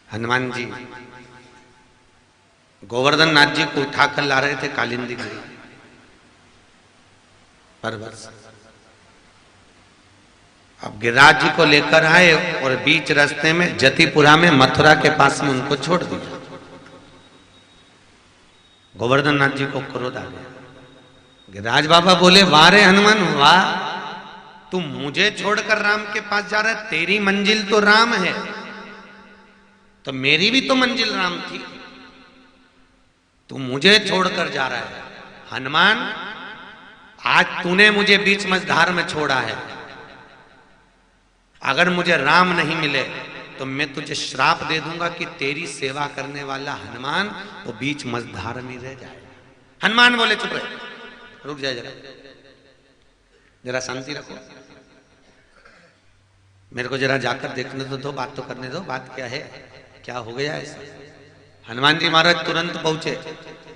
हनुमान जी गोवर्धन नाथ जी को उठाकर ला रहे थे कालिंदी गिरी पर्वत से। अब गिरिराज जी को लेकर आए और बीच रास्ते में जतिपुरा में मथुरा के पास में उनको छोड़ दिया। गोवर्धन नाथ जी को क्रोध आ गया। गिरिराज बाबा बोले, वाह रे हनुमान वाह, तू मुझे छोड़कर राम के पास जा रहा है। तेरी मंजिल तो राम है, तो मेरी भी तो मंजिल राम थी। तू मुझे छोड़कर जा रहा है। हनुमान, आज तूने मुझे बीच मझधार में छोड़ा है। अगर मुझे राम नहीं मिले तो मैं तुझे श्राप दे दूंगा कि तेरी सेवा करने वाला हनुमान वो बीच मझधार में रह जाए। हनुमान बोले, चुप रहे, रुक जाए, जरा शांति रखो, मेरे को जरा जाकर देखने तो दो, बात तो करने दो। बात क्या है, क्या हो गया ऐसा? हनुमान जी महाराज तुरंत पहुंचे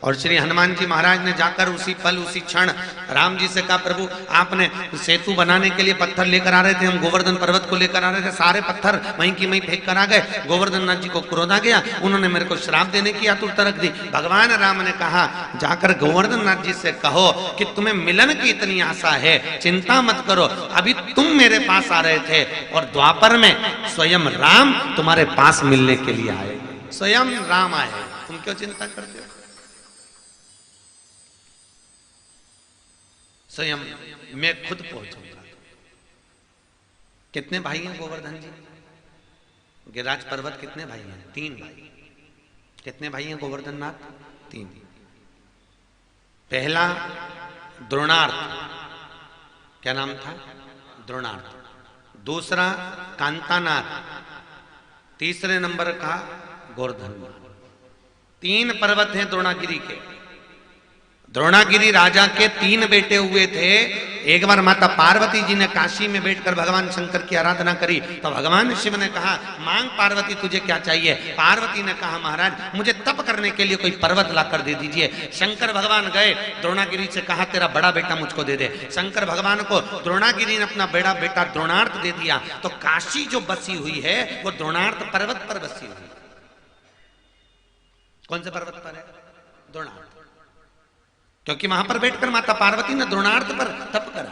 और श्री हनुमान जी महाराज ने जाकर उसी पल उसी क्षण राम जी से कहा, प्रभु आपने सेतु बनाने के लिए पत्थर लेकर आ रहे थे, हम गोवर्धन पर्वत को लेकर आ रहे थे, सारे पत्थर वहीं की वहीं फेंक कर आ गए। गोवर्धन नाथ जी को क्रोध आ गया, उन्होंने मेरे को श्राप देने की आतुरता रख दी। भगवान राम ने कहा, जाकर गोवर्धन नाथ जी से कहो कि तुम्हें मिलन की इतनी आशा है, चिंता मत करो, अभी तुम मेरे पास आ रहे थे और द्वापर में स्वयं राम तुम्हारे पास मिलने के लिए आए। स्वयं राम आए, तुम क्यों चिंता करते हो? स्वयं मैं खुद पहुंचूंगा। कितने भाई हैं गोवर्धन जी? गिरिराज पर्वत कितने भाई हैं? 3 भाई। कितने भाई हैं गोवर्धन नाथ? 3। पहला द्रोणार्थ, क्या नाम था? द्रोणार्थ। दूसरा कांतानाथ, तीसरे नंबर का गोवर्धन। 3 पर्वत हैं द्रोणागिरी के। द्रोणागिरी राजा के 3 बेटे हुए थे। एक बार माता पार्वती जी ने काशी में बैठकर भगवान शंकर की आराधना करी तो भगवान शिव ने कहा, मांग पार्वती तुझे क्या चाहिए? पार्वती ने कहा, महाराज मुझे तप करने के लिए कोई पर्वत लाकर दे दीजिए। शंकर भगवान गए, द्रोणागिरी से कहा, तेरा बड़ा बेटा मुझको दे दे। शंकर भगवान को द्रोणागिरी ने अपना बड़ा बेटा द्रोणार्थ दे दिया। तो काशी जो बसी हुई है वो द्रोणार्थ पर्वत पर बसी हुई है। कौन से पर्वत पर है? द्रोणार्थ, क्योंकि वहां पर बैठकर माता पार्वती ने द्रोणार्थ पर तप करा।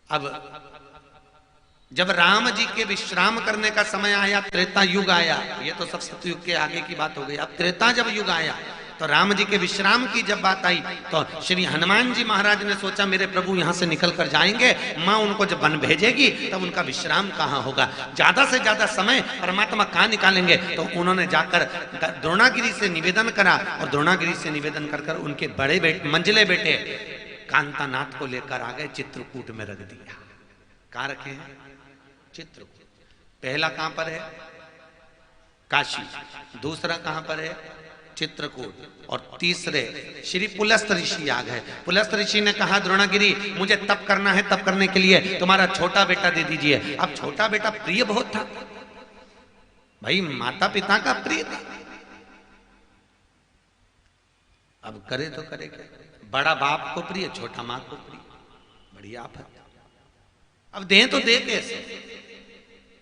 अब जब राम जी के विश्राम करने का समय आया, त्रेता युग आया, ये तो सब सतयुग के आगे की बात हो गई। अब त्रेता जब युग आया तो राम जी के विश्राम की जब बात आई तो श्री हनुमान जी महाराज ने सोचा, मेरे प्रभु यहां से निकल कर जाएंगे, मां उनको जब वन भेजेगी तब उनका विश्राम कहां होगा, ज्यादा से ज्यादा समय परमात्मा कहां निकालेंगे। तो उन्होंने जाकर द्रोणागिरी से निवेदन करा और द्रोणागिरी से निवेदन कर उनके बड़े बेटे, मंझले बेटे कांतानाथ को लेकर आ गए, चित्रकूट में रख दिया। कहां रखे हैं? चित्रकूट। पहला कहां पर है? काशी। दूसरा कहां पर है? चित्रकूट। और तीसरे श्री पुलस्त ऋषि आ गए। पुलस्त ऋषि ने कहा, द्रोणागिरी मुझे तप करना है, तप करने के लिए तुम्हारा छोटा बेटा दे दीजिए। अब छोटा बेटा प्रिय बहुत था भाई, माता पिता का प्रिय था। अब करे तो करे क्या? बड़ा बाप को प्रिय, छोटा मां को प्रिय, बड़ी आफत। अब दे तो दे कैसे?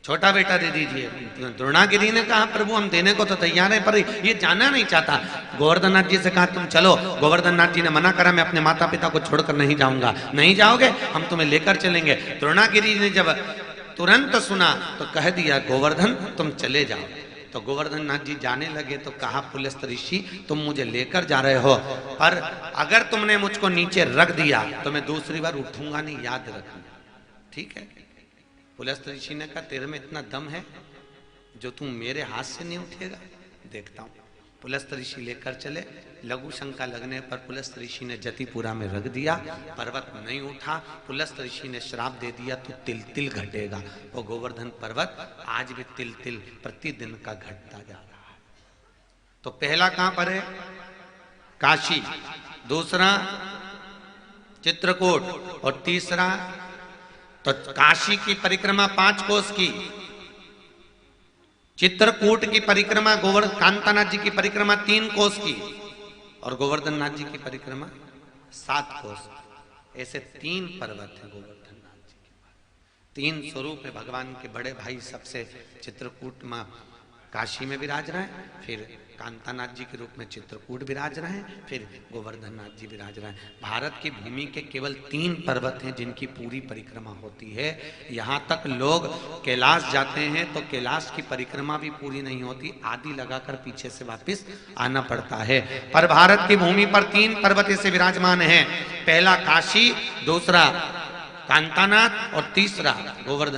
छोटा बेटा दे दीजिए। द्रोणागिरी ने कहा, प्रभु हम देने को तो तैयार है, पर ये जाना नहीं चाहता। गोवर्धन नाथ जी से कहा, तुम चलो। गोवर्धन नाथ जी ने मना करा, मैं अपने माता पिता को छोड़कर नहीं जाऊंगा। नहीं जाओगे, हम तुम्हें लेकर चलेंगे। द्रोणागिरी ने जब तुरंत सुना तो कह दिया, गोवर्धन तुम चले जाओ। तो गोवर्धन नाथ जी जाने लगे तो कहा, पुलस्त ऋषि तुम मुझे लेकर जा रहे हो, पर अगर तुमने मुझको नीचे रख दिया तो मैं दूसरी बार उठूंगा नहीं, याद रखना, ठीक है? पुलस्त ऋषि ने कहा, तेरे में इतना दम है जो तुम मेरे हाथ से नहीं उठेगा? देखता हूं। पुलस्त ऋषि लेकर चले। लघु शंका लगने पर पुलस्त ऋषि ने जतिपुरा में रख दिया। पर्वत नहीं उठा। पुलस्त ऋषि ने श्राप दे दिया, तू तिल तिल घटेगा। वो गोवर्धन पर्वत आज भी तिल तिल प्रतिदिन का घटता जा रहा है। तो पहला कहां पर है? काशी। दूसरा चित्रकूट। और तीसरा तो काशी की परिक्रमा 5 कोस की, चित्रकूट की परिक्रमा, कांतानाथ जी की परिक्रमा 3 कोस की और गोवर्धन नाथ जी की परिक्रमा 7 कोस। ऐसे 3 पर्वत है गोवर्धन नाथ जी के पास। तीन स्वरूप है भगवान के। बड़े भाई सबसे चित्रकूट में काशी में विराज रहे हैं, फिर कांतानाथ जी के रूप में चित्रकूट विराज रहे हैं, फिर गोवर्धन नाथ जी विराज रहे हैं। भारत की भूमि के केवल 3 पर्वत हैं जिनकी पूरी परिक्रमा होती है। यहाँ तक लोग कैलाश जाते हैं तो कैलाश की परिक्रमा भी पूरी नहीं होती, आदि लगाकर पीछे से वापस आना पड़ता है। पर भारत की भूमि पर 3 पर्वत ऐसे विराजमान हैं, पहला काशी, दूसरा कांतानाथ और तीसरा गोवर्धन।